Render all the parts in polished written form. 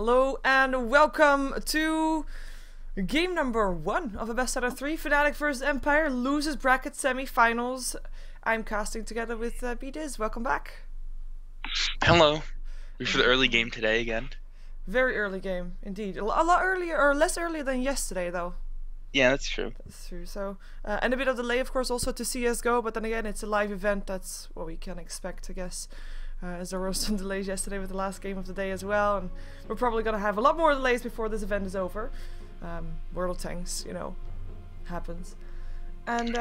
Hello and welcome to game number 1 of a best out of 3. Fnatic vs Empire loses bracket semi-finals. I'm casting together with EG.Bdiz. Welcome back. Hello. We're for the early game today again. Very early game, indeed. A lot earlier, or less earlier than yesterday, though. Yeah, that's true. That's true. So, and a bit of delay, of course, also to CSGO. But then again, it's a live event. That's what we can expect, I guess. As there were some delays yesterday with the last game of the day as well, and we're probably gonna have a lot more delays before this event is over. World of Tanks, you know, happens. And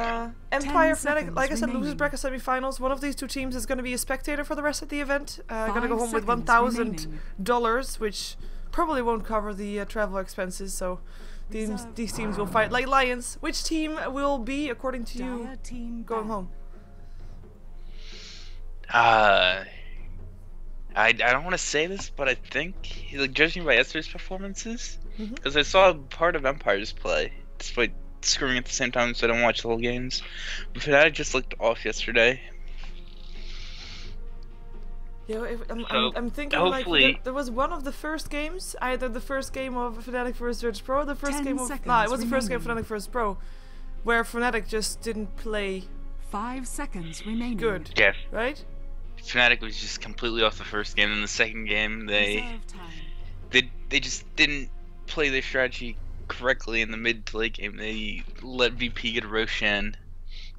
Empire Fnatic, like I said, loses bracket semi-finals. One of these two teams is going to be a spectator for the rest of the event. Gonna go home with $1,000, which probably won't cover the travel expenses. So these teams will fight like lions. Which team will be, according to you, going home? I don't want to say this, but I think, like, judging by yesterday's performances, because I saw part of Empire's play, despite screwing at the same time, so I don't watch the whole games. But Fnatic just looked off yesterday. Yeah, I'm thinking like there was one of the first games, either the first game of Fnatic vs Virtus Pro, the first game of it was the first game of Fnatic vs Pro, where Fnatic just didn't play 5 seconds remaining. Good. Yes. Right? Fnatic was just completely off the first game. In the second game, they just didn't play their strategy correctly in the mid to late game. They let VP get a Roshan.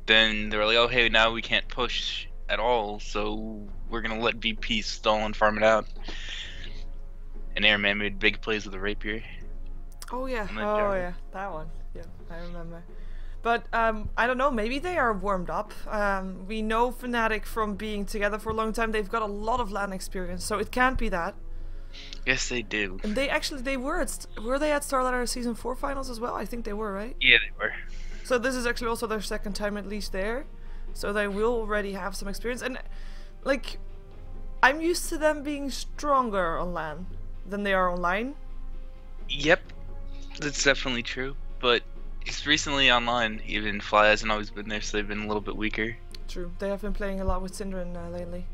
Then they were like, oh hey, now we can't push at all, so we're gonna let VP stall and farm it out. And Airman made big plays with the rapier. Oh yeah, yeah, that one. Yeah, I remember. But I don't know, maybe they are warmed up. We know Fnatic from being together for a long time. They've got a lot of LAN experience, so it can't be that. Yes, they do. And they were at StarLadder Season 4 finals as well? I think they were, right? Yeah, they were. So this is actually also their second time at least there. So they will already have some experience. And, like, I'm used to them being stronger on LAN than they are online. Yep, that's definitely true. But just recently online, even Fly hasn't always been there, so they've been a little bit weaker. True. They have been playing a lot with Synderen lately.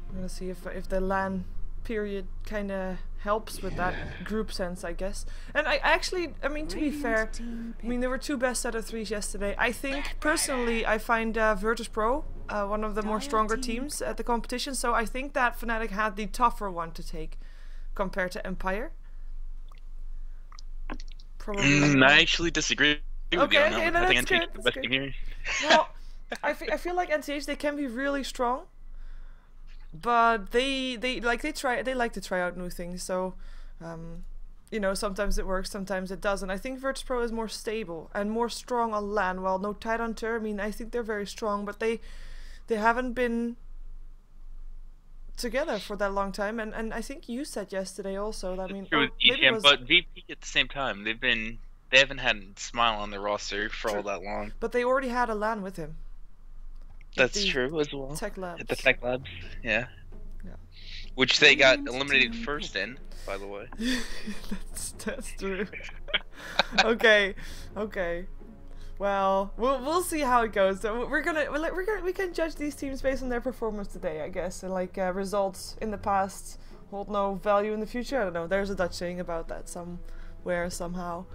I'm gonna see if the LAN period kind of helps with that group sense, I guess. And I mean, to be fair, I mean, there were 2 best out of 3s yesterday. I think, personally, I find Virtus Pro one of the more stronger teams at the competition, so I think that Fnatic had the tougher one to take compared to Empire. Probably. I actually disagree with you on that. No, I think that's NTH good. is the best team here. Well, I feel like NTH, they can be really strong, but they like to try out new things. So, you know, sometimes it works, sometimes it doesn't. I think Virtus Pro is more stable and more strong on LAN. Well, no Tidehunter. I mean, I think they're very strong, but they haven't been together for that long time, and I think you said yesterday also that, I mean, but VP at the same time, they haven't had a Smile on their roster for all that long. But they already had a LAN with him. That's true as well. Tech Labs. At the Tech Labs, yeah. Which they got eliminated first in, by the way. that's true. Okay. Well, we'll see how it goes. So we can judge these teams based on their performance today, I guess. And like results in the past hold no value in the future. I don't know. There's a Dutch saying about that somewhere somehow.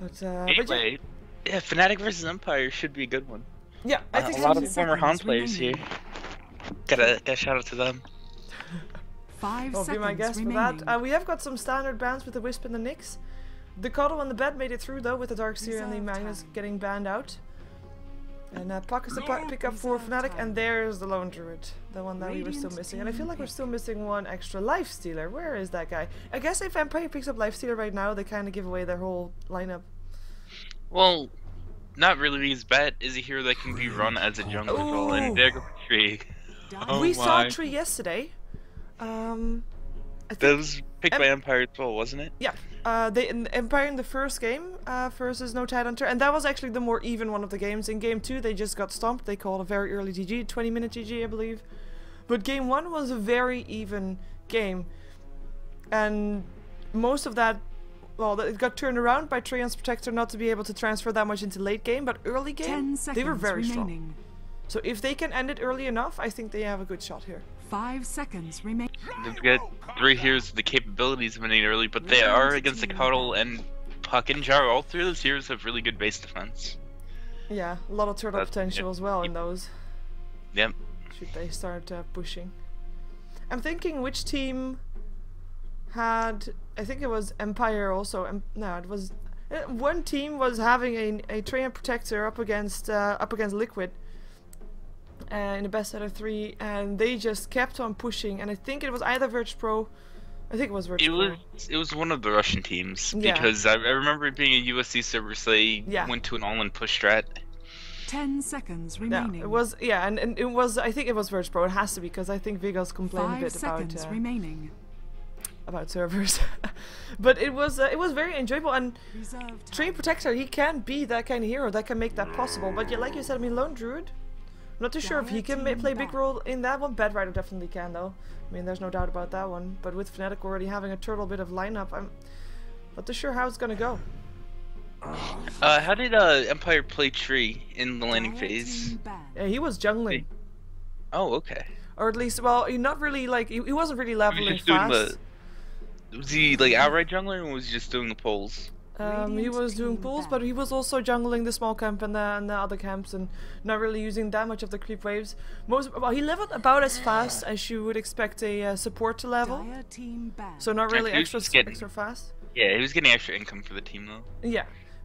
But anyway, yeah, Fnatic versus Empire should be a good one. Yeah, I think a lot of former Han players here. Gotta shout out to them. 5 Will seconds be my guess remaining. for that. We have got some standard bans with the Wisp and the Nyx. The Cuddle and the Bed made it through though, with the Darkseer and the Magnus getting banned out. And Puck is the pick up for Fnatic, and there's the Lone Druid, the one that we were still missing. And I feel like we're still missing one extra Lifestealer. Where is that guy? I guess if Empire picks up Lifestealer right now, they kind of give away their whole lineup. Well, not really, because Bat is a hero that can be run as a jungle as well, and there goes Tree. We saw Tree yesterday. That was picked by Empire as well, wasn't it? Yeah. Empire in the first game versus no Tidehunter, and that was actually the more even one of the games. In game 2 they just got stomped. They called a very early GG, 20-minute GG I believe. But game 1 was a very even game, and most of that, well, it got turned around by Treon's Protector not to be able to transfer that much into late game, but early game they were very strong. So if they can end it early enough, I think they have a good shot here. 5 seconds remain. They've got 3 heroes with the capabilities of winning early, but they are against the Cuddle and Puck and Jar. All 3 of those heroes have really good base defense. Yeah, a lot of turtle potential as well in those. Yep. Should they start pushing? I'm thinking which team had... I think it was Empire also. No, it was... one team was having a Treant Protector up against Liquid in the best out of 3, and they just kept on pushing, and I think it was either Virtus Pro. I think it was Virtus Pro. It was one of the Russian teams, Yeah. because I remember it being a USC server, so they went to an all-in push strat. 10 seconds Yeah, remaining. it was. Yeah, and it was. I think it was Virtus Pro. It has to be, because I think Vigos complained a 5 bit seconds remaining. about servers. But it was very enjoyable, and Reserve Treant Protector, he can be that kind of hero that can make that possible. But yeah, like you said, I mean, Lone Druid, I'm not too sure if he can play a big role in that one. Bad Rider definitely can, though. I mean, there's no doubt about that one. But with Fnatic already having a turtle bit of lineup, I'm not too sure how it's gonna go. How did Empire play Tree in the landing phase? Yeah, he was jungling, Oh, okay. or at least, well, he not really like he wasn't really He was leveling just doing fast. was he like outright jungler, or was he just doing the polls? He was doing pools, but he was also jungling the small camp and the other camps, and not really using that much of the creep waves. Well, he leveled about as fast as you would expect a support to level, so not really He was just getting- extra fast. Yeah, he was getting extra income for the team though. Yeah,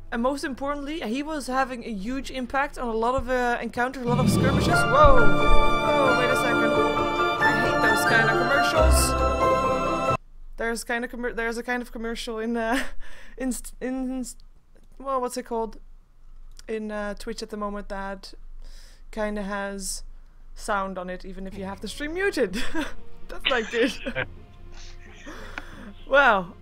and most importantly, he was having a huge impact on a lot of encounters, a lot of skirmishes. Whoa! Oh, wait a second. I hate those kind of commercials. There's a kind of commercial in well, what's it called? In Twitch at the moment that kind of has sound on it, even if you have the stream muted. That's not good. Wow.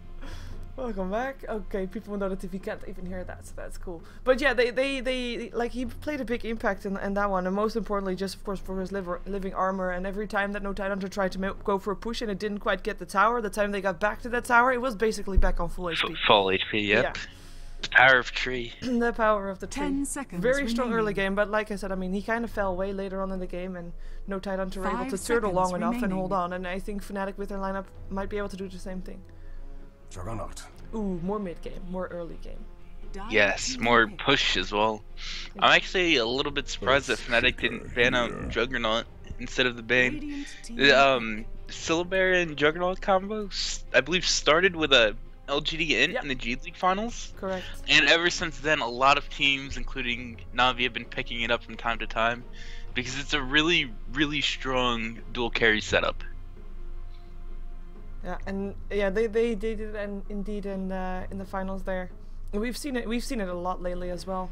Welcome back. Okay, people know that if you can't even hear that, so that's cool. But yeah, they like, he played a big impact in that one, and most importantly, just of course for his living armor. And every time that No Tidehunter tried to go for a push and it didn't quite get the tower, the time they got back to that tower, it was basically back on full HP. Full HP, yep. Yeah. The power of Tree. The power of the tree. 10 seconds Very strong early remaining. game, but like I said, I mean, he kind of fell way later on in the game, and No Tidehunter were able 5 to turtle long seconds enough and remaining. hold on. And I think Fnatic with their lineup might be able to do the same thing. Juggernaut. Ooh, more mid game, more early game. Yes, more push as well. I'm actually a little bit surprised that Fnatic didn't ban out Juggernaut instead of the Bane. The Syllabear and Juggernaut combo, I believe, started with a LGD int in the G League finals. Correct. And ever since then, a lot of teams, including Na'Vi, have been picking it up from time to time because it's a really, really strong dual carry setup. Yeah, and yeah, they did it, and indeed in the finals there. And we've seen it a lot lately as well.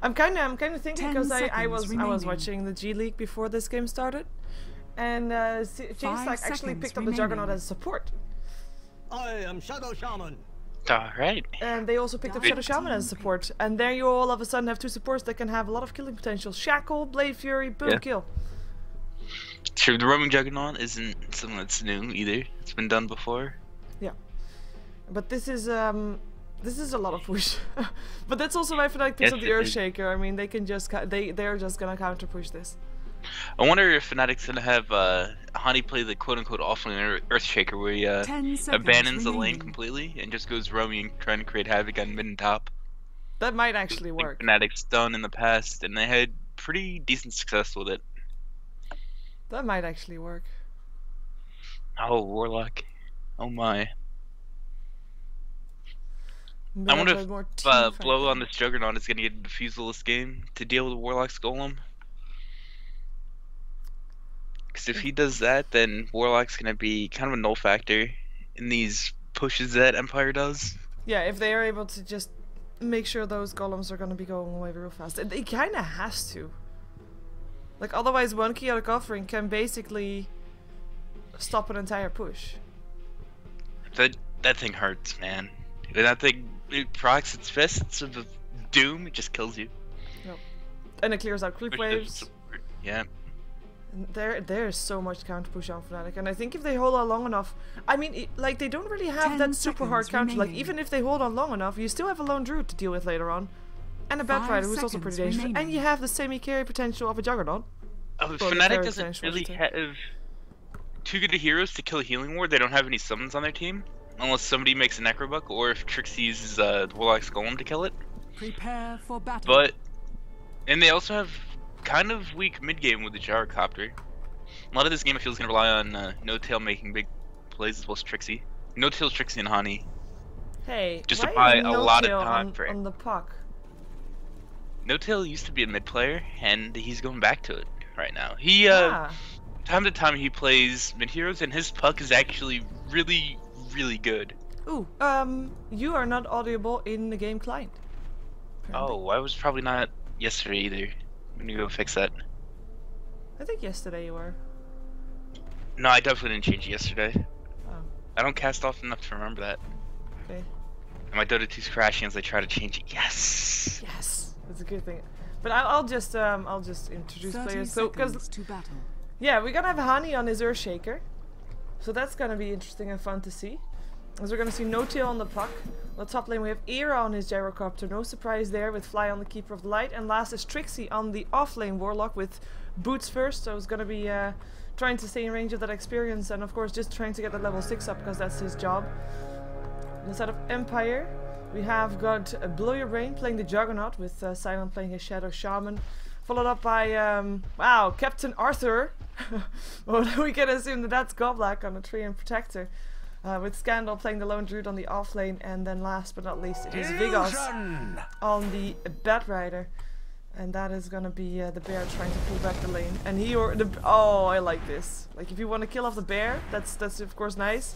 I'm kind of thinking, 10 because I was seconds remaining. watching the G League before this game started, and J-Stack actually seconds picked up the Juggernaut remaining. as support, I am Shadow Shaman. Alright. and they also picked up Shadow Shaman as support. And there you all of a sudden have 2 supports that can have a lot of killing potential. Shackle, Blade Fury, boom, Yeah. kill. True, the roaming Juggernaut isn't something that's new either. It's been done before. Yeah, but this is a lot of push. But that's also why Fnatic picks up the Yes, it is. Earthshaker. I mean, they can just they're just gonna counter push this. I wonder if Fnatic's gonna have Hani play the quote-unquote offlane Earthshaker, where he 10 seconds abandons the lane remaining. completely and just goes roaming, trying to create havoc on mid and top. That might actually Like work. Fnatic's done in the past, and they had pretty decent success with it. That might actually work. Oh, Warlock. Oh my. But I wonder that's if more Blow team on this Juggernaut is gonna get a defusal this game to deal with Warlock's Golem. Because if he does that, then Warlock's gonna be kind of a null factor in these pushes that Empire does. Yeah, if they are able to just make sure those golems are gonna be going away real fast. They kinda has to. Like, otherwise one chaotic offering can basically stop an entire push. That thing hurts, man. When that thing procs its fists of doom, it just kills you. And it clears out creep Push waves. doesn't support. Yeah. And there's so much counter push on Fnatic, and I think if they hold on long enough, I mean, like, they don't really have 10 that super hard seconds counter. Like, remaining. even if they hold on long enough, you still have a Lone Druid to deal with later on, and a Bat 5 Rider who's also pretty seconds dangerous, and remaining. you have the semi-carry potential of a Juggernaut. Oh, the Fnatic carry doesn't potential, I really should say. have too good of heroes to kill a healing ward. They don't have any summons on their team. Unless somebody makes a Necrobuck, or if Trixie uses the Warlock's Golem to kill it. Prepare for battle. But, and they also have kind of weak mid-game with the Gyrocopter. A lot of this game I feel is going to rely on No-Tail making big plays as well as Trixie. No-Tail, Trixie, and Honey. Hey, Just why to buy is a lot of No-Tail time for it. on the puck? No-Tail used to be a mid player, and he's going back to it right now. He, Yeah. time to time he plays mid heroes, and his puck is actually really, really good. Ooh, you are not audible in the game client. Oh, I was probably not yesterday either. I'm gonna go fix that. I think yesterday you were. No, I definitely didn't change it yesterday. Oh, I don't cast often enough to remember that. okay. And my Dota 2's crashing as I try to change it. Yes! Yes, that's a good thing. But I'll just introduce 30 players. So, seconds because to battle. yeah, we're gonna have Hani on his Earthshaker, so that's gonna be interesting and fun to see. As we're gonna see No-Tail on the puck. On the top lane we have Era on his Gyrocopter, no surprise there, with Fly on the Keeper of the Light, and last is Trixie on the off lane Warlock with Boots first. So it's gonna be trying to stay in range of that experience, and of course just trying to get that level 6 up because that's his job. On the side of Empire, we have got Blow Your Brain playing the Juggernaut with Silent playing his Shadow Shaman, followed up by wow, Captain Arthur. Well, we can assume that that's Goblack on the Treant Protector. With Scandal playing the Lone Druid on the off lane, and then last but not least it is Vigos on the Bat Rider, and that is gonna be the bear trying to pull back the lane. And he or the oh, I like this. Like if you want to kill off the bear, that's of course nice.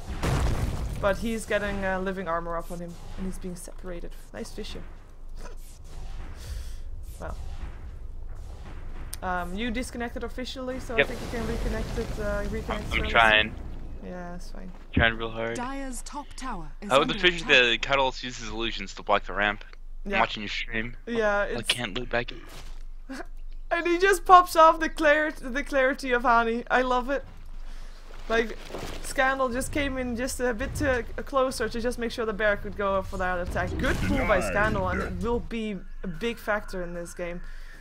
But he's getting living armor up on him, and he's being separated. Nice Fisher. Well, you disconnected officially, so Yep. I think you can reconnect it. Reconnect. I'm trying. Yeah, that's fine. Trying real hard. Dire's top tower is How would under the Fisher attack. the Cuddles uses illusions to block the ramp? I'm Yeah. watching your stream. Yeah, I it's can't look back. and he just pops off the clarity of Hani. I love it. Like Scandal just came in just a bit too closer to just make sure the bear could go for that attack. Good pull by Scandal, and it will be a big factor in this game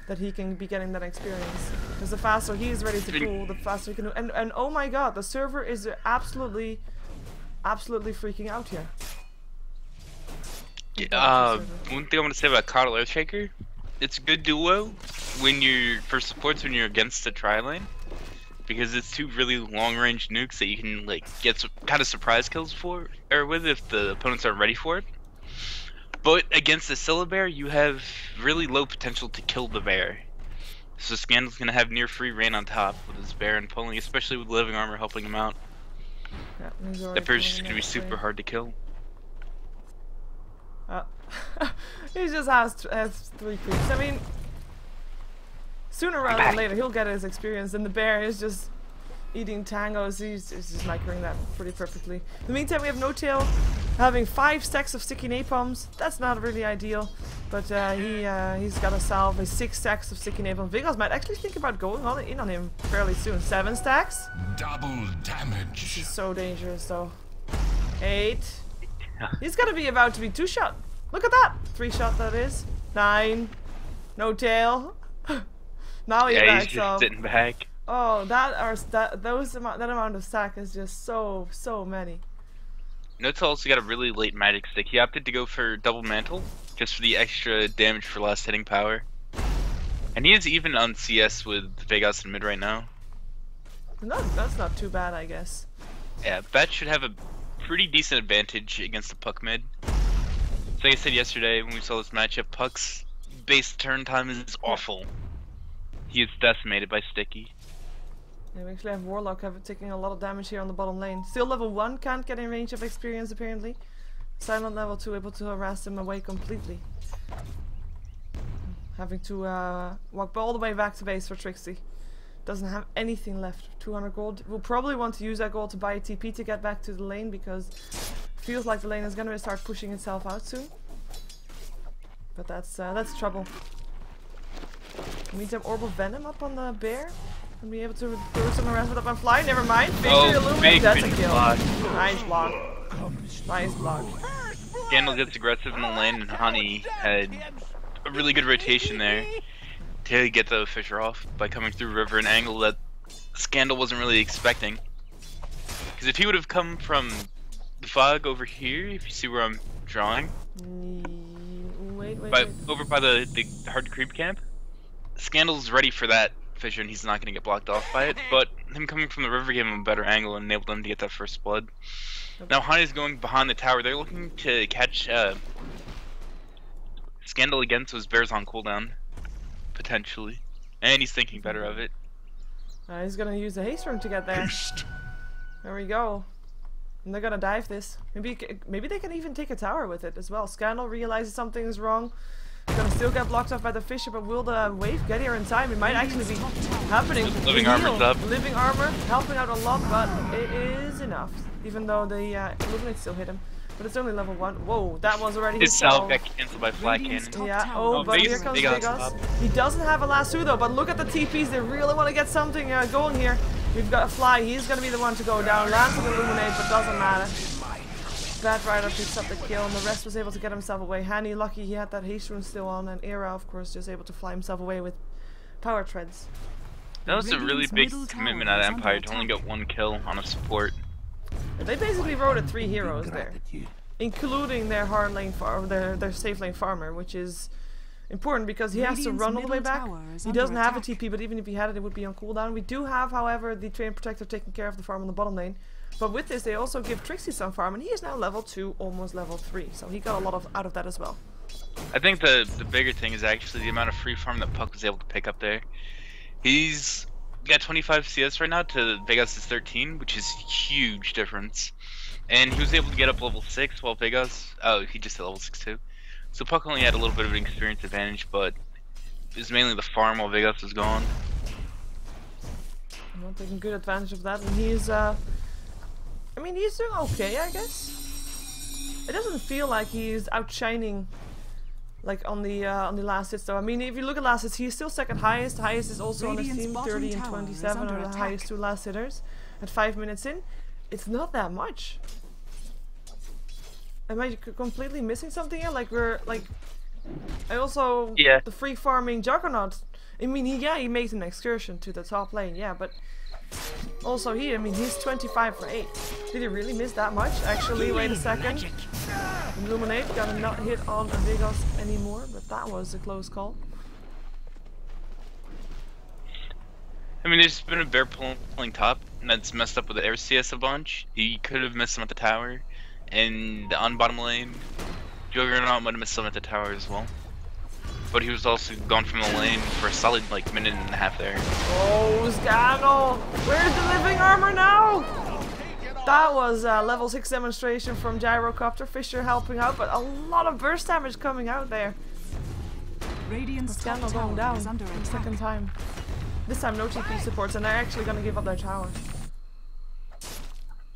that he can be getting that experience. Because the faster he is ready to pull, the faster he can do. And oh my god, the server is absolutely freaking out here. One thing I want to say about Coddle Earthshaker, it's a good duo when you're for supports when you're against the tri lane, because it's two really long range nukes that you can like get some kind of surprise kills for or with if the opponents aren't ready for it. But against the Scylla bear, you have really low potential to kill the bear. So Scandal's gonna have near free reign on top with his bear and pulling, especially with living armor helping him out. Yeah, he's already That bear's pulling just gonna be next super way. hard to kill. He just has 3 creeps. I mean, sooner rather than later he'll get his experience, and the bear is just eating tangos. He's just microing that pretty perfectly. In the meantime, we have No-Tail having 5 stacks of sticky napalms. That's not really ideal, but he's got to salve his 6 stacks of sticky napalm. Vigos might actually think about going in on him fairly soon. 7 stacks? Double damage. This is so dangerous though. 8. He's gonna be about to be 2-shot. Look at that! 3-shot that is. 9. No-Tail. Now he Yeah, he's backs just up. sitting back. Oh, that amount of stack is just so many. No-Tail also got a really late magic stick. He opted to go for double mantle, just for the extra damage for last hitting power. And he is even on CS with Vegas in mid right now. No, that's not too bad, I guess. Yeah, Bet should have a pretty decent advantage against the Puck mid. So like I said yesterday when we saw this matchup, Puck's base turn time is awful. He is decimated by Sticky. Yeah, we actually have Warlock taking a lot of damage here on the bottom lane. Still level 1, can't get in range of experience apparently. Silent level 2, able to harass him away completely. Having to walk all the way back to base for Trixie. Doesn't have anything left. 200 gold. We'll probably want to use that gold to buy a TP to get back to the lane, because it feels like the lane is gonna start pushing itself out soon. But that's trouble. Meantime, Orb of Venom up on the bear. And be able to do some harassment up on Fly. Never mind. Victory Illuminate. big That's a finish kill. block. Nice block. Nice block. Scandal gets aggressive in the lane, and Honey had a really good rotation there to get the Fisher off by coming through river an angle that Scandal wasn't really expecting. Because if he would have come from the fog over here, if you see where I'm drawing, Wait. over by the hard creep camp, Scandal's ready for that fissure and he's not going to get blocked off by it, but him coming from the river gave him a better angle and enabled him to get that first blood. Now Hani's going behind the tower. They're looking to catch Scandal again, so his bear's on cooldown, potentially. And he's thinking better of it. He's gonna use the haste room to get there. There we go. And they're gonna dive this. Maybe they can even take a tower with it as well. Scandal realizes something is wrong. Gonna still get blocked off by the Fisher, but will the wave get here in time? It might actually be happening. Living armor's up. Living armor, helping out a lot, but it is enough. Even though the Illuminate still hit him. But it's only level 1. Whoa, that was already his salve got cancelled by flat cannon. Yeah, but here comes Vegas. He doesn't have a lasso though, but look at the TPs. They really want to get something going here. We've got a fly. He's going to be the one to go down. Lands on the Illuminate, but doesn't matter. Bad Rider picks up the kill, and the rest was able to get himself away. Hani, lucky he had that haste rune still on, and Era, of course, just able to fly himself away with power treads. That was a really big commitment out of Empire to only get 1 kill on a support. They basically rotated 3 heroes there, including their hard lane their safe lane farmer, which is important because he has to run all the way back. He doesn't have a TP, but even if he had it, it would be on cooldown. We do have, however, the Train Protector taking care of the farm on the bottom lane. But with this, they also give Trixie some farm, and he is now level 2, almost level 3. So he got a lot out of that as well. I think the bigger thing is actually the amount of free farm that Puck was able to pick up there. He's got 25 CS right now to Vegas' 13, which is a huge difference. And he was able to get up level 6 while Vegas, he just hit level 6 too. So Puck only had a little bit of an experience advantage, but it was mainly the farm while Vegas was gone. Well, taking good advantage of that, and he's I mean, he's doing okay, I guess. It doesn't feel like he's outshining, like on the last hits though. I mean, if you look at last hits, he's still second highest. The highest is also on his team, 30 and 27 are the highest 2 last hitters. At 5 minutes in, it's not that much. Am I completely missing something here? Like I also the free farming Juggernaut. I mean, he made an excursion to the top lane, yeah, but. Also I mean, he's 25 for 8. Did he really miss that much? Actually, wait a second. Illuminate gonna not hit on Vegas anymore, but that was a close call. I mean, there's been a bear pulling top, and that's messed up with the air CS a bunch. He could have missed him at the tower, and on bottom lane, Juggernaut might have missed him at the tower as well. But he was also gone from the lane for a solid minute and a half there. Oh, Scandal! Where's the living armor now? That was a level 6 demonstration from Gyrocopter. Fisher helping out, but a lot of burst damage coming out there. Scandal going down for the second time. This time no TP supports, and they're actually going to give up their tower.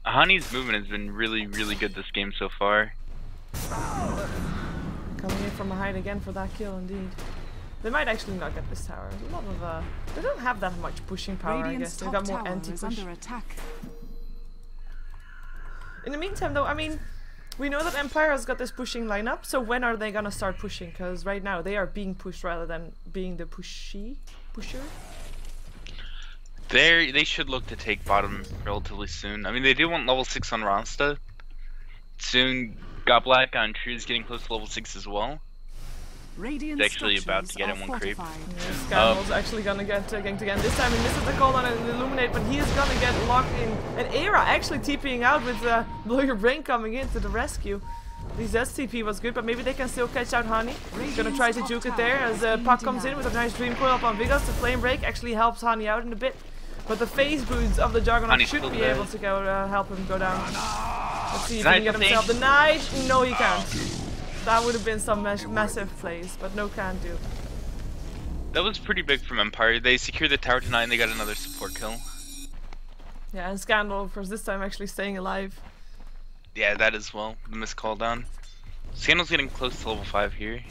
Hani's movement has been really, really good this game so far. Coming in from behind again for that kill, indeed. They might actually not get this tower. There's a lot of they don't have that much pushing power, I guess. They've got more anti-push. In the meantime, though, I mean, we know that Empire has got this pushing lineup. So when are they gonna start pushing? Because right now they are being pushed rather than being the pusher. They should look to take bottom relatively soon. I mean, they do want level 6 on Ronsta. Soon. Got Black on True is getting close to level 6 as well. He's actually about to get in 1 creep. Scandal's actually gonna get ganked again. This time he misses the call on an Illuminate, but he is gonna get locked in. And Era actually TPing out with Blow Your Brain coming in to the rescue. His STP was good, but maybe they can still catch out Hani. He's gonna try to juke it there as Puck comes in with a nice Dream Coil up on Vegas. The Flame Break actually helps Hani out in a bit. But the phase boots of the Juggernaut should be able to go help him go down. Let's see if he can get himself the knight. No, he can't. That would have been some massive plays, but no can do. That was pretty big from Empire. They secured the tower tonight and they got another support kill. Yeah, and Scandal, of course, this time actually staying alive. Yeah, that as well. The missed call down. Scandal's getting close to level 5 here.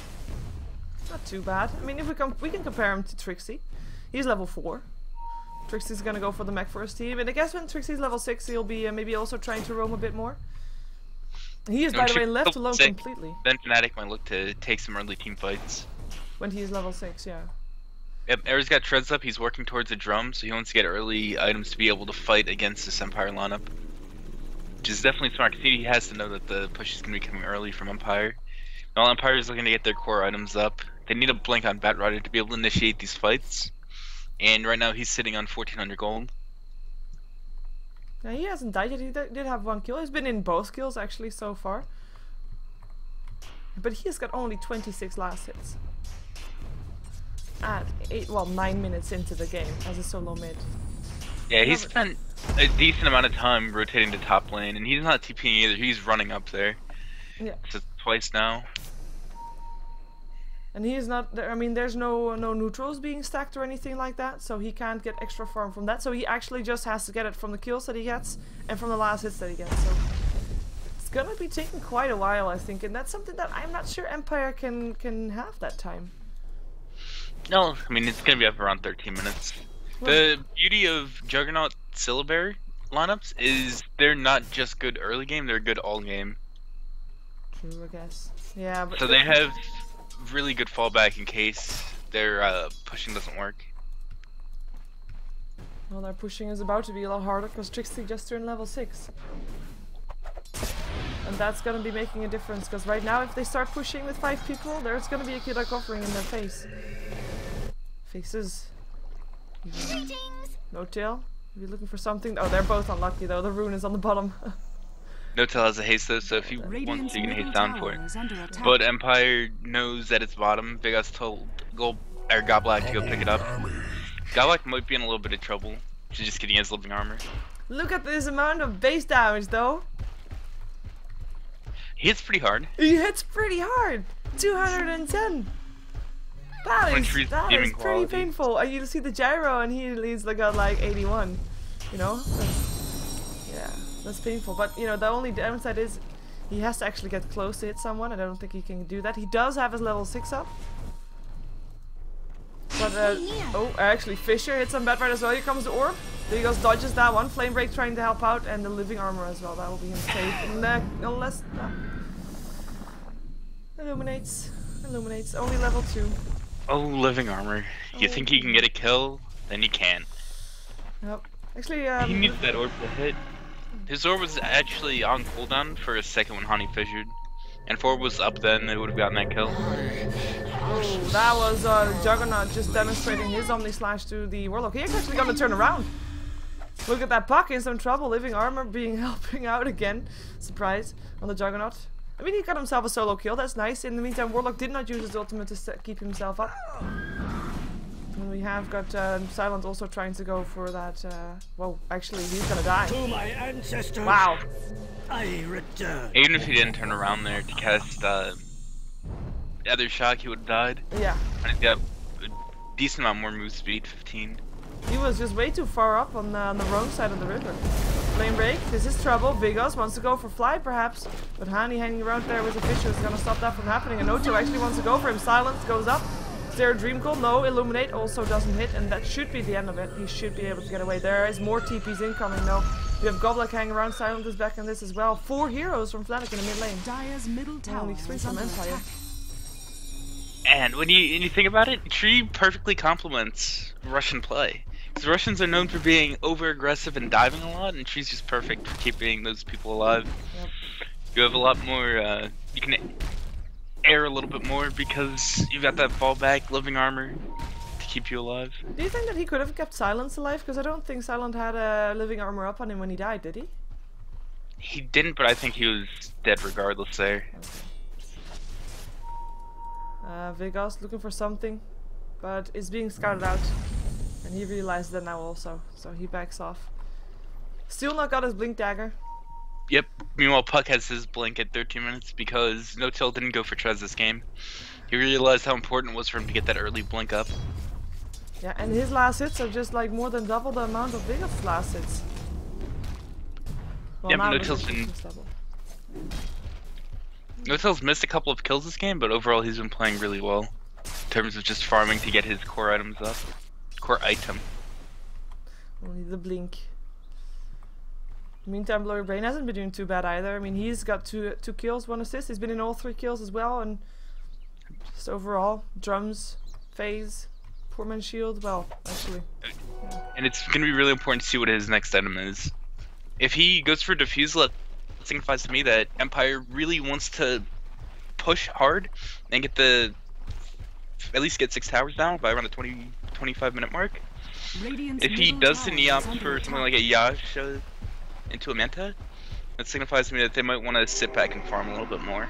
Not too bad. I mean, if we can compare him to Trixie. He's level 4. Trixie's gonna go for the mech first team, and I guess when Trixie's level 6, he'll be maybe also trying to roam a bit more. He is, by the way, left alone completely. Then Fnatic might look to take some early team fights. When he is level 6, yeah. Yep, Era's got treads up, he's working towards a drum, so he wants to get early items to be able to fight against this Empire lineup. which is definitely smart because he has to know that the push is going to be coming early from Empire. All Empire is looking to get their core items up. They need a blink on Batrider to be able to initiate these fights. And right now he's sitting on 1400 gold. Yeah, he hasn't died yet. He did have 1 kill. He's been in both kills actually so far. But he's got only 26 last hits. At 9 minutes into the game as a solo mid. Yeah, he's spent a decent amount of time rotating to top lane, and he's not TPing either. He's running up there. Yeah. So twice now. And he is not. I mean, there's no neutrals being stacked or anything like that, so he can't get extra farm from that. So he actually just has to get it from the kills that he gets and from the last hits that he gets. So it's gonna be taking quite a while, I think, and that's something that I'm not sure Empire can have that time. No, I mean it's gonna be up around 13 minutes. The beauty of Juggernaut Syllabary lineups is they're not just good early game; they're good all game. True, I guess. Yeah, but so they have really good fallback in case their pushing doesn't work. Well, their pushing is about to be a lot harder because Trixie just turned level 6. And that's gonna be making a difference because right now if they start pushing with 5 people, there's gonna be a killer covering in their face. Faces. No tail. Are you looking for something? Oh, they're both unlucky though. The rune is on the bottom. No tail has a haste though, so if he wants, you can haste down for it. But Empire knows that it's bottom. Vegas told Goblak to go pick it up. Goblak might be in a little bit of trouble. She's just getting his living armor. Look at this amount of base damage though. He hits pretty hard. He hits pretty hard. 210. That is pretty painful. And you see the gyro and he leads like got like 81. You know? Yeah, that's painful. But you know, the only downside is he has to actually get close to hit someone. I don't think he can do that. He does have his level 6 up. But oh, actually Fisher hits on Batrider as well. Here comes the orb. There he goes, dodges that one. Flame Break trying to help out, and the living armor as well. That will be him safe. And unless illuminates. Only level 2. Oh, living armor. You think he can get a kill? Then you can't. Yep. Actually, he needs that orb to hit. His orb was actually on cooldown for a second when Hani fissured. And if orb was up then, it would have gotten that kill. Oh, that was Juggernaut just demonstrating his Omni Slash to the Warlock. He's actually gonna turn around. Look at that puck in some trouble. Living armor helping out again. Surprise on the Juggernaut. I mean, he got himself a solo kill. That's nice. In the meantime, Warlock did not use his ultimate to keep himself up. And we have got Silent also trying to go for that. Whoa, actually, he's gonna die. To my ancestors. Wow. I return. Even if he didn't turn around there to cast the other shock, he would have died. Yeah. And he's got a decent amount more move speed, 15. He was just way too far up on the wrong side of the river. Flame Break, this is trouble. Vigos wants to go for fly perhaps, but Hani hanging around there with a Fisher is gonna stop that from happening. And Ocho actually wants to go for him. Silence goes up. Is there a Dream Call? No. Illuminate also doesn't hit, and that should be the end of it. He should be able to get away. There is more TPs incoming though. We have Goblak hanging around. Silent is back in this as well. 4 heroes from Fnatic in the mid lane. Dire's middle tower Only 3 from Empire. And when you think about it, Tree perfectly complements Russian play. Because Russians are known for being over-aggressive and diving a lot, and Tree's just perfect for keeping those people alive. Yep. You have a lot more, you can air a little bit more because you've got that fallback living armor to keep you alive. Do you think that he could have kept Silence alive? Because I don't think Silent had a living armor up on him when he died, did he? He didn't, but I think he was dead regardless there. Okay. Vegas looking for something, but it's being scouted out. And he realized that now also, so he backs off. Still not got his Blink Dagger. Yep. Meanwhile, Puck has his blink at 13 minutes because No Till didn't go for Trez this game. He realized how important it was for him to get that early blink up. Yeah, and his last hits are just like more than double the amount of Vegas' last hits. Well, Yep, now No it's Till's been... just double. No Till's missed a couple of kills this game, but overall he's been playing really well. In terms of just farming to get his core items up. Core item. Only the blink. Meantime, Blurry Brain hasn't been doing too bad either. I mean, he's got two kills, 1 assist. He's been in all 3 kills as well, and just overall, drums, phase, poor man's shield. Well, actually. And it's gonna be really important to see what his next item is. If he goes for diffuse, let signifies to me that Empire really wants to push hard and get at least get 6 towers down by around the 25 minute mark. Radiant's If he middle doesn't tower he is opt under for something attack. like a Yash into a Manta, that signifies to me that they might want to sit back and farm a little bit more.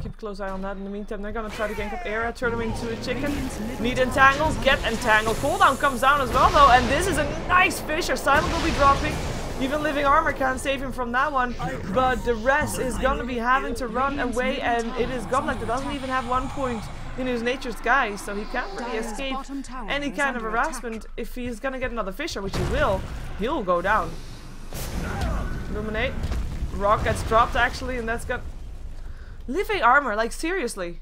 Keep a close eye on that. In the meantime, they're gonna try to gank up Era, turn him into a chicken. Need entangled, get entangled. Cooldown comes down as well though, and this is a nice Fisher. Silent will be dropping. Even living armor can't save him from that one, but the rest is gonna be having to run away, and it is Goblet that doesn't even have 1 point in his nature's guise, so he can't really Dire's escape bottom tower any is kind of under harassment. If he's gonna get another Fisher, which he will, he'll go down. Illuminate. Rock gets dropped actually, and that's got living armor, like seriously.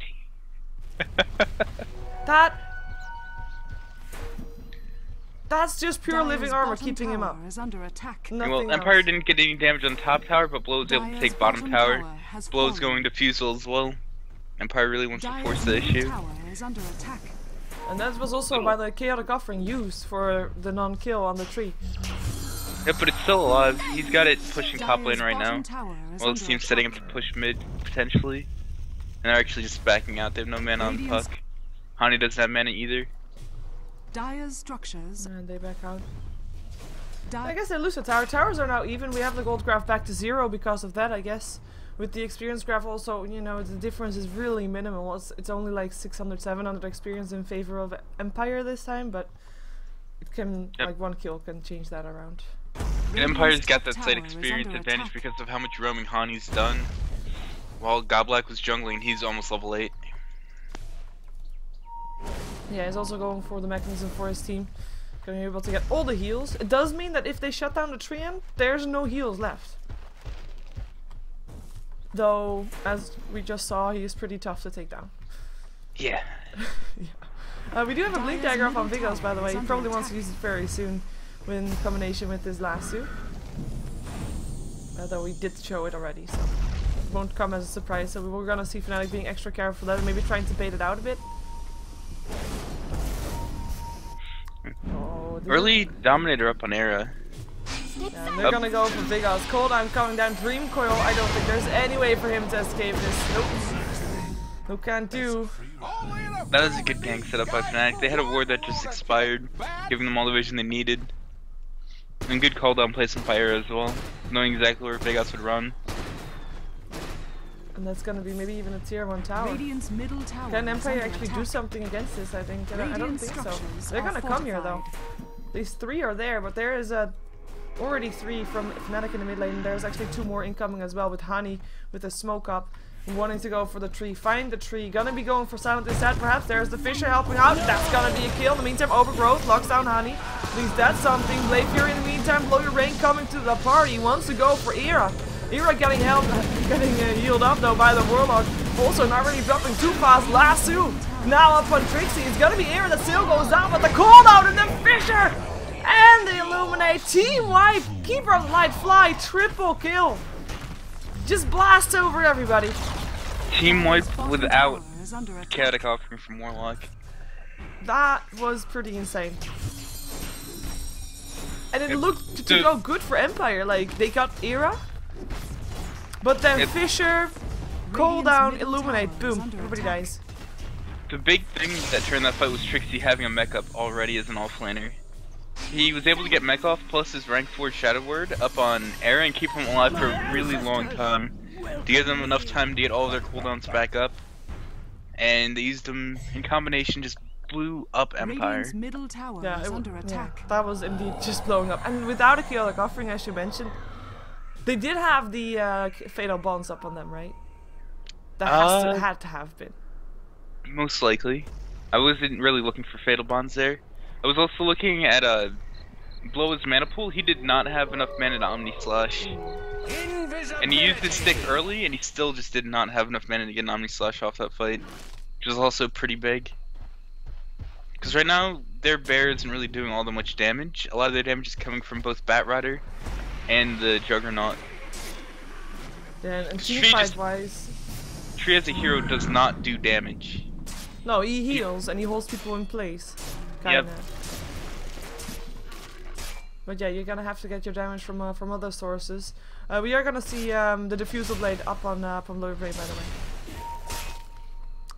That's just pure Dire's living armor bottom keeping him up. tower is under attack. Nothing Well, Empire else. didn't get any damage on top tower, but Blow was able to Dire's take bottom tower. has Blow's fallen. going to Fusel as well. Empire really wants to Dire's force the middle issue. tower is under attack. And that was also by the chaotic offering used for the non-kill on the tree. Yeah, but it's still alive. He's got it pushing top Dire's lane right now. bottom tower is Well, it under seems setting him attack. to push mid, potentially. And they're actually just backing out. They have no mana on Radiant's- puck. Hani doesn't have mana either. Dire's structures. And they back out. I Dire guess they lose the tower. Towers are now even. We have the gold graph back to 0 because of that, I guess. With the experience graph also, you know, the difference is really minimal. It's only like 600, 700 experience in favor of Empire this time, but it can, Yep. like 1 kill can change that around. And Empire's got that top slight tower is experience under advantage attack. because of how much roaming Hani's done. While Goblak was jungling, he's almost level 8. Yeah, he's also going for the mechanism for his team. Gonna be able to get all the heals. It does mean that if they shut down the tree end, there's no heals left. Though, as we just saw, he is pretty tough to take down. Yeah. We do have a blink dagger up on middle Vigos, by the tower way. is He under probably wants to attack. use it very soon in combination with his lasso. Though we did show it already, so it won't come as a surprise. So we're gonna see Fnatic being extra careful there and maybe trying to bait it out a bit. Oh, Early Dominator up on Era. yeah, and they're gonna go for Vigos. Cooldown coming down. Dream Coil. I don't think there's any way for him to escape this. Nope. No can't do. That was a good gank set up by Fnatic. They had a ward that just expired, giving them all the vision they needed. And good cooldown placement by Era as well, knowing exactly where Vegas would run. And that's gonna be maybe even a tier 1 tower. Radiant's middle tower Can is Empire under actually do attack. something against this? I think. I don't Radiant think so. structures They're are gonna come here though. fortified. These 3 are there, but there is already 3 from Fnatic in the mid lane. There's actually 2 more incoming as well with Hani with a smoke up. Wanting to go for the tree. Find the tree. Gonna be going for silent instead perhaps. There's the Fisher helping out. That's gonna be a kill. In the meantime, Overgrowth locks down Hani. At least that's something. Blade Fury in the meantime. Blow Your Rain coming to the party. Wants to go for Era. Era getting help, getting healed up though by the Warlock. Also not really dropping too fast. Lasso now up on Trixie. It's gonna be Era that still goes down, but the cooldown and then Fisher! And they illuminate. Team wipe. Keeper of the Light Fly. Triple kill. Just blast over everybody. Team wipe Bottom without tower is under attack. chaotic offering from Warlock. That was pretty insane. And it Yep. looked to Dude. go good for Empire. Like, they got Era. But then Yep. Fisher, Radiant's cooldown, middle illuminate, tower is boom. under Everybody attack. dies. The big thing that turned that fight was Trixie having a mech up already as an offlaner. He was able to get mech off plus his rank 4 Shadow Word up on Era and keep him alive for a really long time. To give them enough time to get all of their cooldowns back up. And they used them in combination, just blew up Empire. Radiant's middle tower Yeah, is it, under attack. that was indeed just blowing up. And without a chaotic offering, as you mentioned, they did have the fatal bonds up on them, right? That had to have been. Most likely. I wasn't really looking for Fatal Bonds there. I was also looking at Blow his mana pool. He did not have enough mana to Omni Slash. And he used his stick early, and he still just did not have enough mana to get an Omni Slash off that fight. Which was also pretty big. Because right now, their bear isn't really doing all that much damage. A lot of their damage is coming from both Batrider and the Juggernaut. Then, and She team fight just- wise, Tree as a hero does not do damage. no, he heals and he holds people in place. Kinda. Yep. But yeah, you're gonna have to get your damage from other sources. We are gonna see the diffusal blade up on Blue Brain, by the way.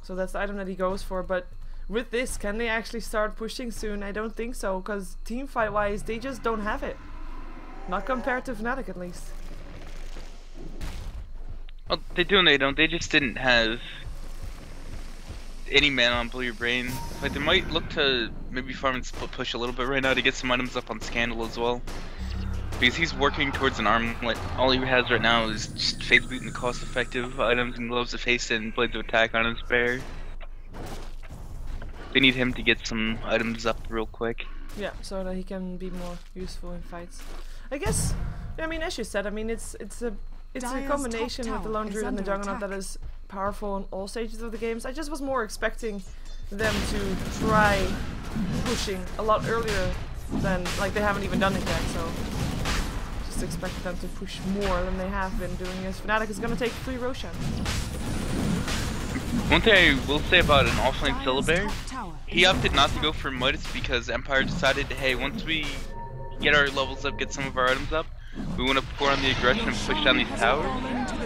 So that's the item that he goes for. But with this, can they actually start pushing soon? I don't think so, because team fight wise, they just don't have it. Not compared to Fnatic, at least. Well, they do and they don't. They just didn't have any mana on Blue Brain. Like, they might look to maybe farm and split push a little bit right now to get some items up on Scandal as well. Because he's working towards an armlet. All he has right now is just phase boot and cost effective items and gloves of haste and blades of attack on his bear. They need him to get some items up real quick. Yeah, so that he can be more useful in fights. I guess, I mean, as you said, I mean, it's a combination with the Lone Druid and the Juggernaut that is powerful on all stages of the games. I just was more expecting them to try pushing a lot earlier than, like, they haven't even done it yet, so just expect them to push more than they have been doing. As Fnatic is going to take free Roshan. One thing I will say about an offlane Syllabear, he opted not to go for Midas because Empire decided, hey, once we get our levels up, get some of our items up, we want to pour on the aggression and push down these towers.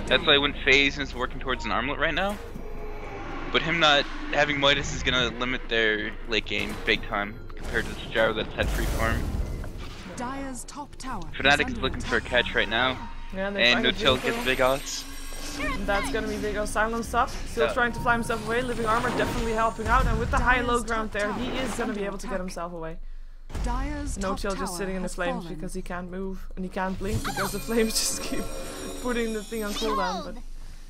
That's why I went phase and is working towards an armlet right now. But him not having Midas is going to limit their late game big time compared to the Gyro that's had free farm. Fnatic is looking for a catch right now. Yeah, and No Chill gets Big Oz. That's gonna be Big Oz silenced up. Still trying to fly himself away. Living Armor definitely helping out. And with the high low ground there, he is gonna be able to get himself away. No Chill just sitting in the flames because he can't move. And he can't blink because the flames just keep putting the thing on cooldown. But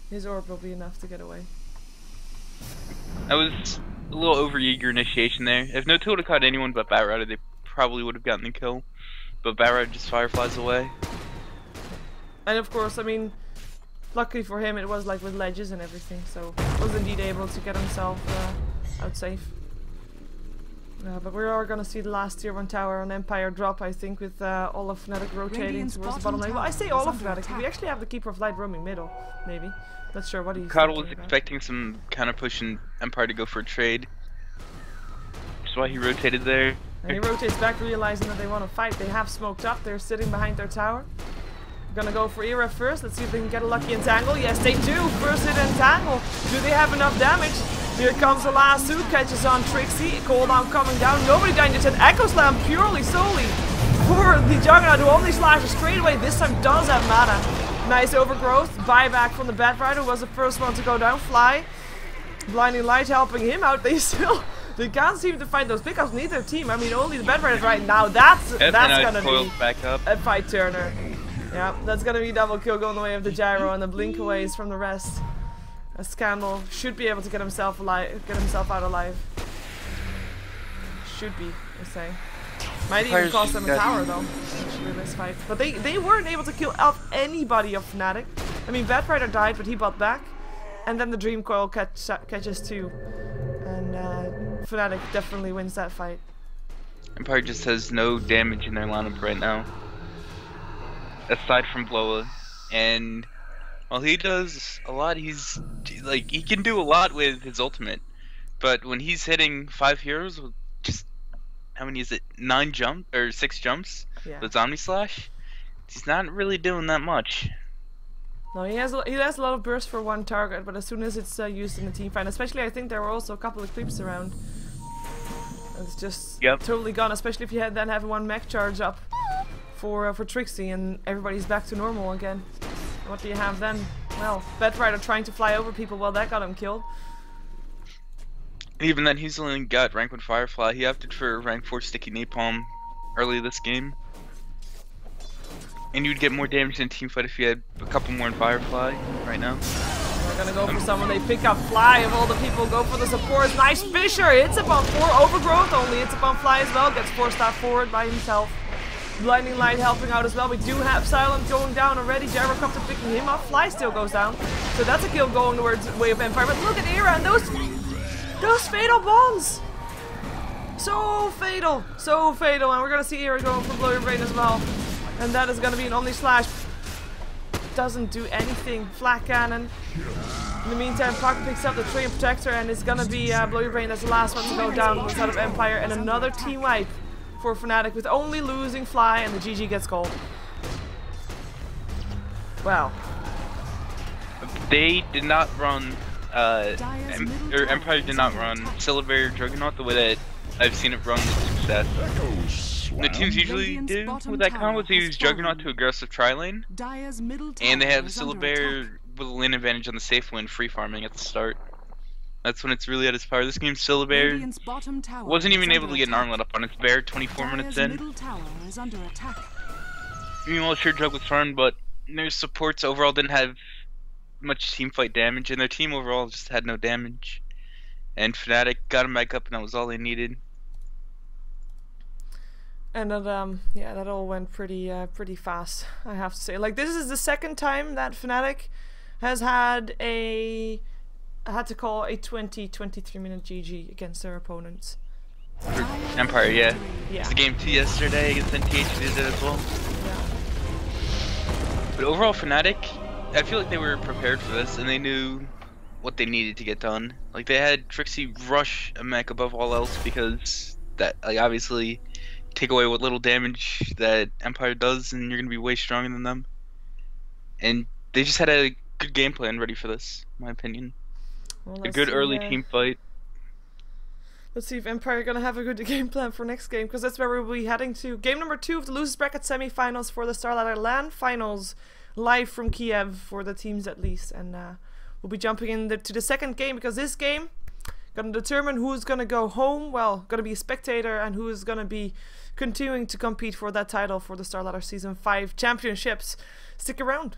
his orb will be enough to get away. That was a little over-eager initiation there. If No Chill would have caught anyone but Batrider, they probably would have gotten the kill. But Batrider just fireflies away. And of course, I mean, luckily for him, it was like with ledges and everything, so was indeed able to get himself out safe. But we are gonna see the last tier 1 tower on Empire drop, I think, with all of Fnatic rotating towards the bottom lane. Well, I say all of Fnatic. We actually have the Keeper of Light roaming middle, maybe. Not sure what he's Coddle was expecting some counter push and Empire to go for a trade. That's why he rotated there. And he rotates back, realizing that they want to fight. They have smoked up. They're sitting behind their tower. Gonna go for Era first. Let's see if they can get a lucky entangle. Yes, they do. First hit entangle. Do they have enough damage? Here comes the last suit. Catches on Trixie. Cooldown coming down. Nobody dying. Just an Echo Slam purely solely for the Juggernaut, who only slashes straight away. This time does have mana. Nice overgrowth. Buyback from the Batrider, who was the first one to go down. Fly. Blinding Light helping him out. They can't seem to find those pickups. Neither team. I mean, only the Batrider right now. That's gonna be back up. a fight turner. Yeah, that's gonna be double kill going the way of the Gyro, and the blink aways from the rest. A Scandal should be able to get himself out alive. Should be, I say. Might even cost them a tower though, actually, this fight. But they weren't able to kill off anybody of Fnatic. I mean, Batrider died, but he bought back. And then the Dream Coil catches too. And Fnatic definitely wins that fight. Empire just has no damage in their lineup right now. Aside from Bloa, and while he does a lot, he's like, he can do a lot with his ultimate, but when he's hitting 5 heroes with just, how many is it, 9 jumps or 6 jumps with Omni Slash, he's not really doing that much. No, he has a lot of burst for one target, but as soon as it's used in the team fight, especially I think there were also a couple of creeps around, it's just totally gone. Especially if you then have one mech charge up for Trixie, and everybody's back to normal again. What do you have then? Well, Batrider trying to fly over people, well, that got him killed. Even then, he's only got rank 1 Firefly. He opted for rank 4 Sticky Napalm early this game. And you'd get more damage in a team fight if you had a couple more in Firefly right now. We're gonna go for someone. They pick up Fly of all the people, go for the supports. Nice Fisher, hits upon 4, overgrowth only, hits upon Fly as well, gets forced out forward by himself. Blinding Light helping out as well. We do have Silent going down already. Gyrocopter picking him up. Fly still goes down. So that's a kill going towards Way of Empire. But look at Era and those fatal bombs. So fatal. So fatal. And we're going to see Era going for Blow Your Brain as well. And that is going to be an Omni Slash. Doesn't do anything. Flat Cannon. In the meantime, Puck picks up the Train Protector, and it's going to be Blow Your Brain as the last one to go down inside of Empire. And another team wipe for Fnatic with only losing Fly, and the GG gets gold. Wow. They did not run, Empire did not run Silver Juggernaut the way that I've seen it run with success. The teams usually do with that combo, they use Juggernaut to aggressive tri-lane, and they have Silver with a lane advantage on the safe lane free farming at the start. That's when it's really at its power. This game, Silver wasn't even able to get an armlet up on its bear 24 minutes in. Meanwhile, sure Jug was farmed, but their supports overall didn't have much teamfight damage, and their team overall just had no damage. And Fnatic got him back up, and that was all they needed. And then, yeah, that all went pretty fast, I have to say. Like, this is the second time that Fnatic has had I had to call a 23 minute GG against their opponents. For Empire, yeah. Yeah. It's the game 2 yesterday against NTH did it as well. Yeah. But overall, Fnatic, I feel like they were prepared for this, and they knew what they needed to get done. Like, they had Trixie rush a mech above all else, because that, like, obviously take away what little damage that Empire does, and you're gonna be way stronger than them. And they just had a good game plan ready for this, in my opinion. Well, A good early team fight. Let's see if Empire are gonna have a good game plan for next game, because that's where we'll be heading to. Game number 2 of the losers bracket semi-finals for the StarLadder LAN finals, live from Kiev for the teams at least. And we'll be jumping into the second game, because this game gonna determine who's gonna go home, well, gonna be a spectator, and who is gonna be continuing to compete for that title for the StarLadder Season 5 championships. Stick around.